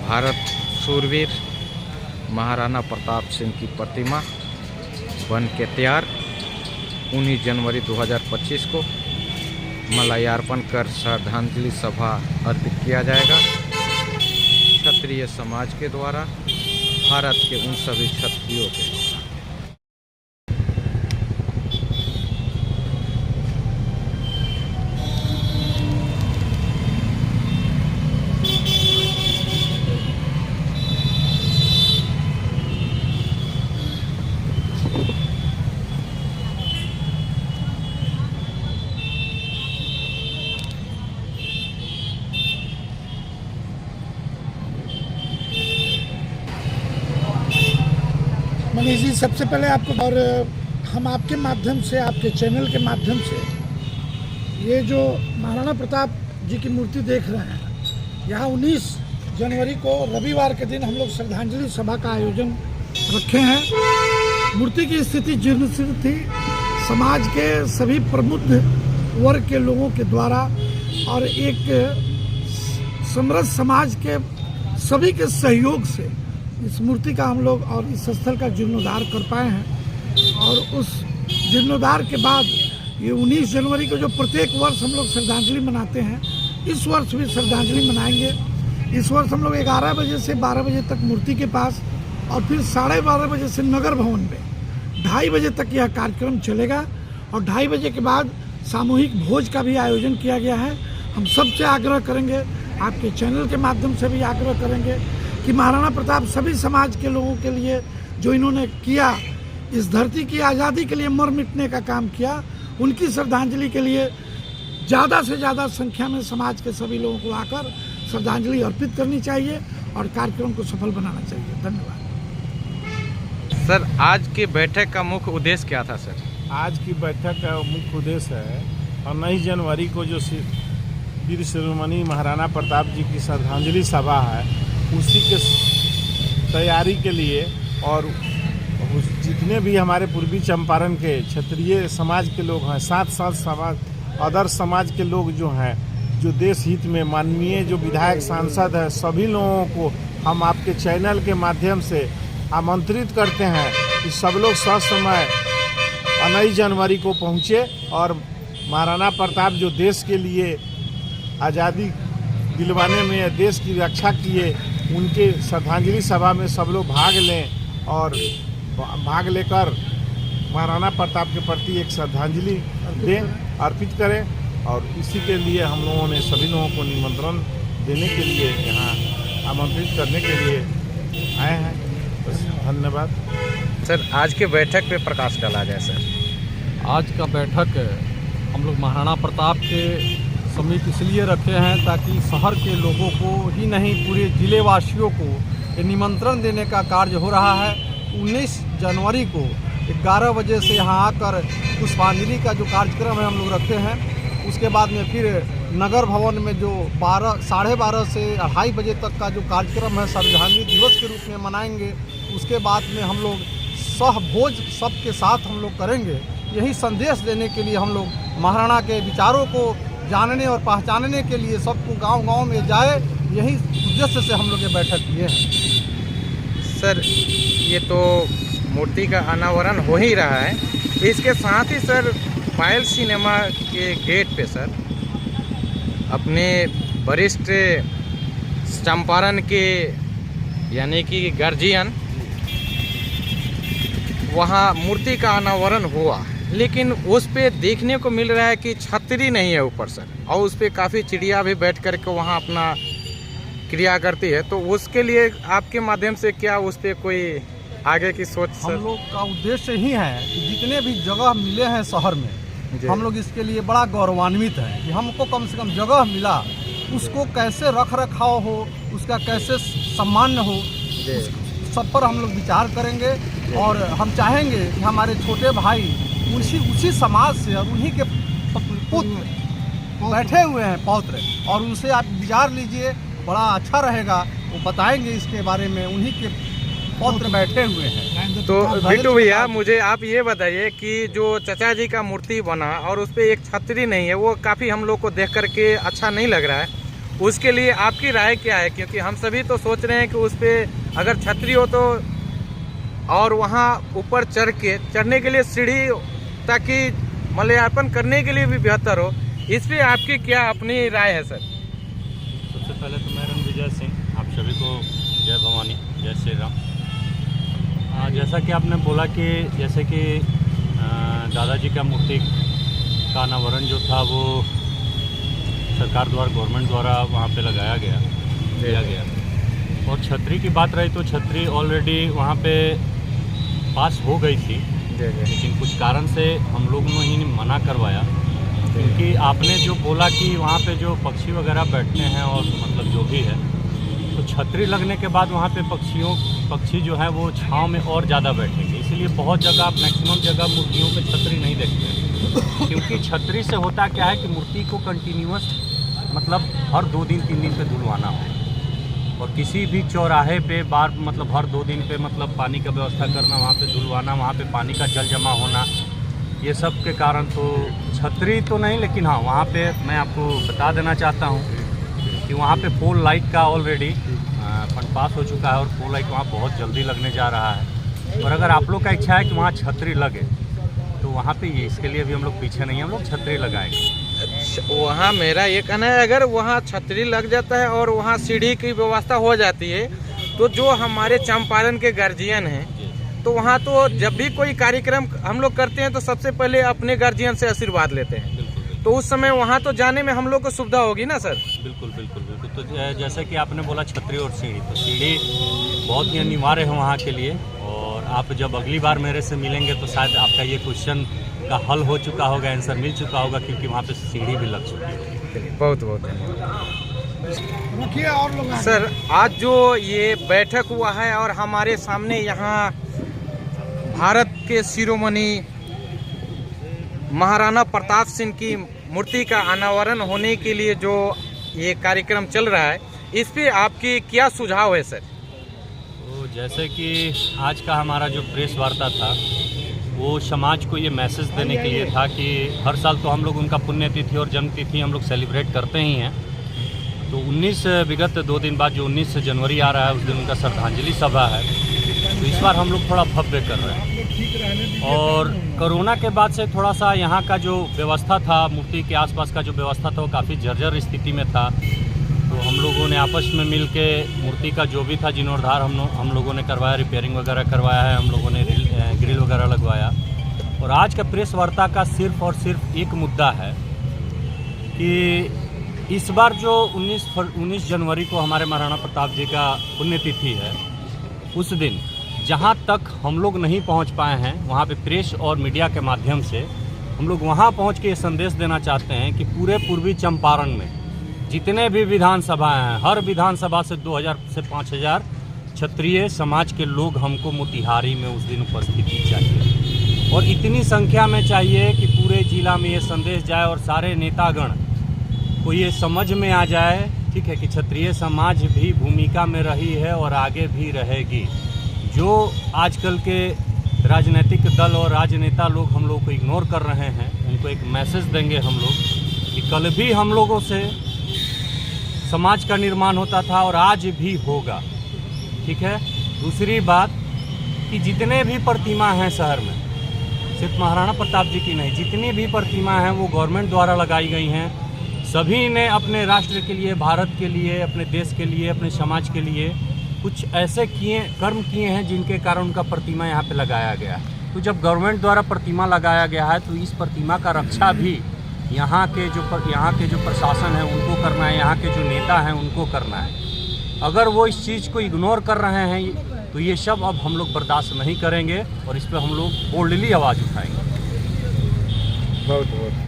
भारत शूरवीर महाराणा प्रताप सिंह की प्रतिमा बन के तैयार 19 जनवरी 2025 को मल्यार्पण कर श्रद्धांजलि सभा अर्पित किया जाएगा। क्षत्रिय समाज के द्वारा भारत के उन सभी क्षत्रियों के। मनीष जी, सबसे पहले आपको और हम आपके माध्यम से, आपके चैनल के माध्यम से ये जो महाराणा प्रताप जी की मूर्ति देख रहे हैं, यहाँ 19 जनवरी को रविवार के दिन हम लोग श्रद्धांजलि सभा का आयोजन रखे हैं। मूर्ति की स्थिति जीर्ण थी। समाज के सभी प्रबुद्ध वर्ग के लोगों के द्वारा और एक समृद्ध समाज के सभी के सहयोग से इस मूर्ति का हम लोग और इस स्थल का जीर्णोद्धार कर पाए हैं। और उस जीर्णोद्धार के बाद ये 19 जनवरी को जो प्रत्येक वर्ष हम लोग श्रद्धांजलि मनाते हैं, इस वर्ष भी श्रद्धांजलि मनाएंगे। इस वर्ष हम लोग 11 बजे से 12 बजे तक मूर्ति के पास और फिर 12:30 बजे से नगर भवन में 2:30 बजे तक यह कार्यक्रम चलेगा। और 2:30 बजे के बाद सामूहिक भोज का भी आयोजन किया गया है। हम सबसे आग्रह करेंगे, आपके चैनल के माध्यम से भी आग्रह करेंगे कि महाराणा प्रताप सभी समाज के लोगों के लिए जो इन्होंने किया, इस धरती की आज़ादी के लिए मर मिटने का काम किया, उनकी श्रद्धांजलि के लिए ज़्यादा से ज़्यादा संख्या में समाज के सभी लोगों को आकर श्रद्धांजलि अर्पित करनी चाहिए और कार्यक्रम को सफल बनाना चाहिए। धन्यवाद। सर, आज की बैठक का मुख्य उद्देश्य क्या था? सर, आज की बैठक का मुख्य उद्देश्य है 19 जनवरी को जो वीर शिरोमणि महाराणा प्रताप जी की श्रद्धांजलि सभा है, उसी के तैयारी के लिए और जितने भी हमारे पूर्वी चंपारण के क्षत्रिय समाज के लोग हैं, साथ साथ समाज अदर समाज के लोग जो हैं, जो देश हित में माननीय जो विधायक सांसद हैं, सभी लोगों को हम आपके चैनल के माध्यम से आमंत्रित करते हैं कि सब लोग ससमय 19 जनवरी को पहुँचे और महाराणा प्रताप जो देश के लिए आज़ादी दिलवाने में, देश की रक्षा किए, उनके श्रद्धांजलि सभा में सब लोग भाग लें और भाग लेकर महाराणा प्रताप के प्रति एक श्रद्धांजलि दें, अर्पित करें। और इसी के लिए हम लोगों ने सभी लोगों को निमंत्रण देने के लिए, यहाँ आमंत्रित करने के लिए आए हैं। बस, धन्यवाद। सर, आज के बैठक पे प्रकाश डाला जाए। सर, आज का बैठक हम लोग महाराणा प्रताप के समिति इसलिए रखे हैं ताकि शहर के लोगों को ही नहीं, पूरे जिले वासियों को ये निमंत्रण देने का कार्य हो रहा है। 19 जनवरी को 11 बजे से यहाँ आकर पुष्पांजलि का जो कार्यक्रम है हम लोग रखे हैं। उसके बाद में फिर नगर भवन में जो 12:30 से 2:30 बजे तक का जो कार्यक्रम है श्रद्धांजलि दिवस के रूप में मनाएंगे। उसके बाद में हम लोग सहभोज सबके साथ हम लोग करेंगे। यही संदेश देने के लिए हम लोग महाराणा के विचारों को जानने और पहचानने के लिए सबको गांव-गांव में जाए, यही उद्देश्य से हम लोग ये बैठक किए हैं। सर, ये तो मूर्ति का अनावरण हो ही रहा है, इसके साथ ही सर पायल सिनेमा के गेट पे सर अपने वरिष्ठ चंपारण के यानी कि गार्जियन, वहाँ मूर्ति का अनावरण हुआ, लेकिन उस पे देखने को मिल रहा है कि छतरी नहीं है ऊपर सर, और उस पे काफ़ी चिड़िया भी बैठ कर के वहाँ अपना क्रिया करती है। तो उसके लिए आपके माध्यम से क्या उस पे कोई आगे की सोच? सर, हम लोग का उद्देश्य ही है कि जितने भी जगह मिले हैं शहर में, हम लोग इसके लिए बड़ा गौरवान्वित हैं कि हमको कम से कम जगह मिला, उसको कैसे रख रखाव हो, उसका कैसे सम्मान हो, सब पर हम लोग विचार करेंगे। और हम चाहेंगे कि हमारे छोटे भाई उसी समाज से और उन्हीं के पुत्र बैठे हुए हैं, पौत्र, और उनसे आप विचार लीजिए, बड़ा अच्छा रहेगा। वो बताएंगे इसके बारे में, उन्हीं के पौत्र बैठे हुए हैं। तो बिट्टू भैया, मुझे आप ये बताइए कि जो चचा जी का मूर्ति बना और उस पर एक छतरी नहीं है, वो काफ़ी हम लोग को देख करके अच्छा नहीं लग रहा है। उसके लिए आपकी राय क्या है? क्योंकि हम सभी तो सोच रहे हैं कि उस पर अगर छतरी हो तो, और वहाँ ऊपर चढ़ने के लिए सीढ़ी, ताकि मलयार्पण करने के लिए भी बेहतर हो। इस पर आपकी क्या अपनी राय है सर? सबसे पहले तो मैं रणविजय सिंह, आप सभी को जय भवानी, जय श्री राम। जैसा कि आपने बोला कि जैसे कि दादाजी का मूर्ति का अनावरण जो था वो सरकार द्वारा, गवर्नमेंट द्वारा वहाँ पे लगाया गया, दिया गया। और छतरी की बात रही तो छतरी ऑलरेडी वहाँ पे पास हो गई थी, लेकिन कुछ कारण से हम लोगों ने ही मना करवाया। क्योंकि आपने जो बोला कि वहाँ पे जो पक्षी वगैरह बैठते हैं और मतलब जो भी है, तो छतरी लगने के बाद वहाँ पे पक्षी जो है वो छांव में और ज़्यादा बैठेंगे। इसलिए बहुत जगह, मैक्सिमम जगह मूर्तियों पे छतरी नहीं देखते हैं। क्योंकि छतरी से होता क्या है कि मूर्ति को कंटिन्यूअस मतलब हर 2 दिन 3 दिन पे धुलवाना हो, और किसी भी चौराहे पे बार मतलब हर 2 दिन पे मतलब पानी का व्यवस्था करना, वहाँ पे धुलवाना, वहाँ पे पानी का जल जमा होना, ये सब के कारण तो छतरी तो नहीं, लेकिन हाँ वहाँ पे मैं आपको बता देना चाहता हूँ कि वहाँ पे पोल लाइट का ऑलरेडी फंड पास हो चुका है, और पोल लाइट वहाँ बहुत जल्दी लगने जा रहा है। और अगर आप लोग का इच्छा है कि वहाँ छतरी लगे तो वहाँ पे ये, इसके लिए भी हम लोग पीछे नहीं हैं, हम लोग छतरी लगाएंगे। वहाँ मेरा ये कहना है, अगर वहाँ छतरी लग जाता है और वहाँ सीढ़ी की व्यवस्था हो जाती है, तो जो हमारे चंपारण के गार्जियन हैं, तो वहाँ तो जब भी कोई कार्यक्रम हम लोग करते हैं तो सबसे पहले अपने गार्जियन से आशीर्वाद लेते हैं। तो उस समय वहाँ तो जाने में हम लोग को सुविधा होगी ना सर? बिल्कुल बिल्कुल बिल्कुल। तो जैसे कि आपने बोला छतरी और सीढ़ी, तो सीढ़ी बहुत ही अनिवार्य है वहाँ के लिए। और आप जब अगली बार मेरे से मिलेंगे तो शायद आपका ये क्वेश्चन का हल हो चुका होगा, आंसर मिल चुका होगा, क्योंकि वहाँ पे सीढ़ी भी लग चुकी है। बहुत बहुत धन्यवाद और लोग सर। आज जो ये बैठक हुआ है और हमारे सामने यहाँ भारत के शिरोमणि महाराणा प्रताप सिंह की मूर्ति का अनावरण होने के लिए जो ये कार्यक्रम चल रहा है, इस पे आपकी क्या सुझाव है सर? तो जैसे कि आज का हमारा जो प्रेस वार्ता था वो समाज को ये मैसेज देने के लिए था कि हर साल तो हम लोग उनका पुण्यतिथि और जन्मतिथि हम लोग सेलिब्रेट करते ही हैं। तो 19 विगत 2 दिन बाद जो 19 जनवरी आ रहा है, उस दिन उनका श्रद्धांजलि सभा है। तो इस बार हम लोग थोड़ा भव्य कर रहे हैं। और कोरोना के बाद से थोड़ा सा यहाँ का जो व्यवस्था था, मूर्ति के आसपास का जो व्यवस्था था, वो काफ़ी जर्जर स्थिति में था। तो हम लोगों ने आपस में मिल के मूर्ति का जो भी था जीर्णोद्धार हम लोगों ने करवाया, रिपेयरिंग वगैरह करवाया है, हम लोगों ने ग्रिल वगैरह लगवाया। और आज का प्रेस वार्ता का सिर्फ और सिर्फ एक मुद्दा है कि इस बार जो 19 जनवरी को हमारे महाराणा प्रताप जी का पुण्यतिथि है, उस दिन जहाँ तक हम लोग नहीं पहुँच पाए हैं, वहाँ पे प्रेस और मीडिया के माध्यम से हम लोग वहाँ पहुँच के ये संदेश देना चाहते हैं कि पूरे पूर्वी चंपारण में जितने भी विधानसभाएं हैं, हर विधानसभा से 2000 से 5000 क्षत्रिय समाज के लोग हमको मोतिहारी में उस दिन उपस्थिति चाहिए। और इतनी संख्या में चाहिए कि पूरे जिला में ये संदेश जाए और सारे नेतागण को ये समझ में आ जाए, ठीक है, कि क्षत्रिय समाज भी भूमिका में रही है और आगे भी रहेगी। जो आजकल के राजनीतिक दल और राजनेता लोग हम लोग को इग्नोर कर रहे हैं, उनको एक मैसेज देंगे हम लोग कि कल भी हम लोगों से समाज का निर्माण होता था और आज भी होगा, ठीक है। दूसरी बात कि जितने भी प्रतिमा हैं शहर में, सिर्फ महाराणा प्रताप जी की नहीं, जितनी भी प्रतिमा हैं वो गवर्नमेंट द्वारा लगाई गई हैं। सभी ने अपने राष्ट्र के लिए, भारत के लिए, अपने देश के लिए, अपने समाज के लिए कुछ ऐसे कर्म किए हैं जिनके कारण उनका प्रतिमा यहाँ पे लगाया गया। तो जब गवर्नमेंट द्वारा प्रतिमा लगाया गया है तो इस प्रतिमा का रक्षा भी यहाँ के जो प्रशासन है उनको करना है, यहाँ के जो नेता हैं उनको करना है। अगर वो इस चीज़ को इग्नोर कर रहे हैं तो ये सब अब हम लोग बर्दाश्त नहीं करेंगे और इस पर हम लोग बोल्डली आवाज़ उठाएंगे। बहुत बहुत